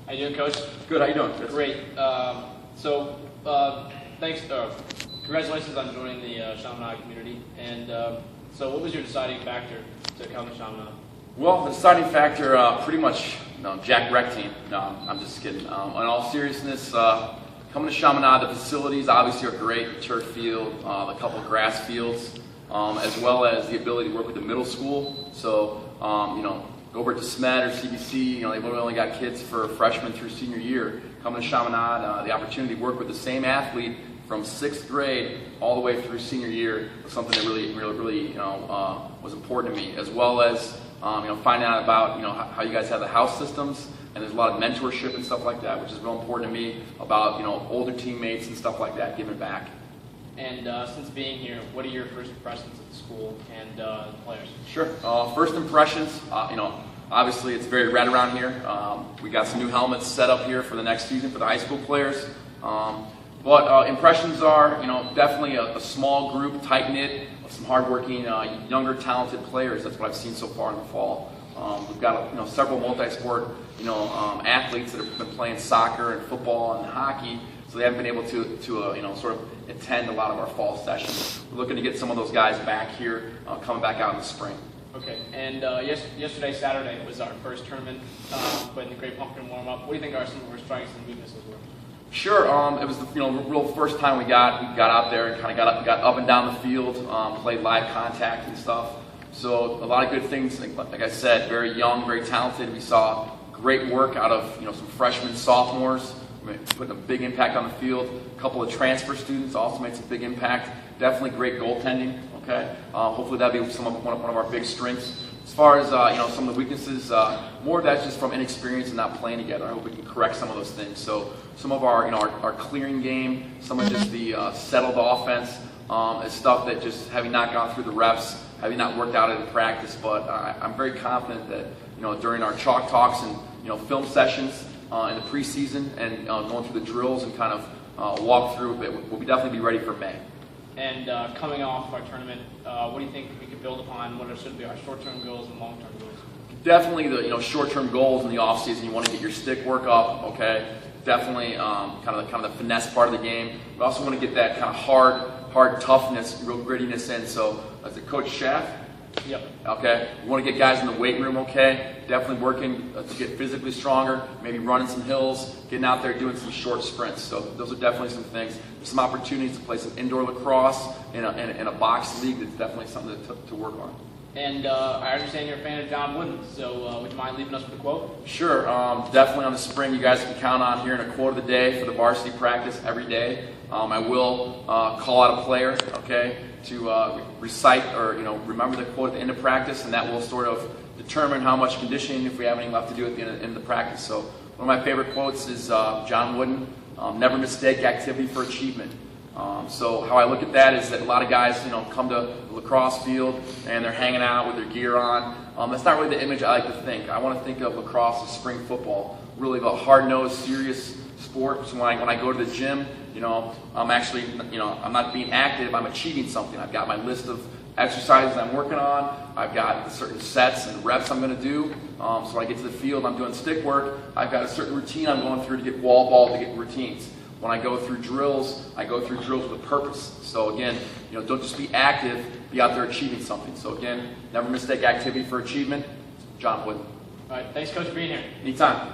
How you doing, Coach? Good. How you doing? Great. Thanks. Congratulations on joining the Chaminade community. And so, what was your deciding factor to come to Chaminade? Well, the deciding factor, pretty much, Jack Rec team. No, I'm just kidding. In all seriousness, coming to Chaminade, the facilities obviously are great. Turf field, a couple of grass fields, as well as the ability to work with the middle school. So, go over to SMED or CBC, they've only got kids for freshman through senior year. Coming to Chaminade, the opportunity to work with the same athlete from 6th grade all the way through senior year was something that really was important to me, as well as finding out about how you guys have the house systems, and there's a lot of mentorship and stuff like that, which is real important to me about older teammates and stuff like that, giving back. And since being here, what are your first impressions of the school and the players? Sure. First impressions, obviously it's very red around here. We got some new helmets set up here for the next season for the high school players. But impressions are, definitely a small group, tight-knit, of some hardworking, younger, talented players. That's what I've seen so far in the fall. We've got several multi-sport, athletes that have been playing soccer and football and hockey, so they haven't been able to sort of attend a lot of our fall sessions. We're looking to get some of those guys back here, coming back out in the spring. Okay, and yesterday, Saturday, was our first tournament, playing the Great Pumpkin warm-up. What do you think are some of our strengths and weaknesses were? Sure. It was the real first time we got out there and kind of got up and down the field, played live contact and stuff. So a lot of good things. Like I said, very young, very talented. We saw great work out of some freshmen, sophomores, putting a big impact on the field. A couple of transfer students also made some big impact. Definitely great goaltending. Okay. Hopefully that'll be one of our big strengths. As far as some of the weaknesses, more of that's just from inexperience and not playing together. I hope we can correct some of those things. So some of our clearing game, some of just the settled offense is stuff that just having not gone through the reps, having not worked out in practice. But I'm very confident that during our chalk talks and film sessions in the preseason and going through the drills and kind of walk through it, we'll definitely be ready for May. And coming off our tournament, what do you think we could build upon? What should be our short-term goals and long-term goals? Definitely the short-term goals in the off-season. You want to get your stick work up, okay? Definitely kind of the finesse part of the game. We also want to get that kind of hard toughness, real grittiness in. So as a Coach Schaff, yep. Okay, we want to get guys in the weight room, okay? Definitely working to get physically stronger, maybe running some hills, getting out there doing some short sprints. So those are definitely some things. There's some opportunities to play some indoor lacrosse in a box league. That's definitely something to work on. And I understand you're a fan of John Wooden, so would you mind leaving us with a quote? Sure. Definitely on the spring, you guys can count on hearing a quote of the day for the varsity practice every day. I will call out a player, okay, to recite or remember the quote at the end of practice, and that will sort of determine how much conditioning, if we have any left to do at the end of the practice. So one of my favorite quotes is John Wooden, never mistake activity for achievement. So how I look at that is that a lot of guys, come to the lacrosse field and they're hanging out with their gear on. That's not really the image I like to think. I want to think of lacrosse as spring football, really a hard-nosed, serious sport. So when I go to the gym, I'm actually, I'm not being active, I'm achieving something. I've got my list of exercises I'm working on. I've got certain sets and reps I'm going to do. So when I get to the field, I'm doing stick work. I've got a certain routine I'm going through to get wall ball, to get routines. When I go through drills, I go through drills with a purpose. So again, don't just be active, be out there achieving something. So again, never mistake activity for achievement. John Wooden. All right, thanks, Coach, for being here. Anytime.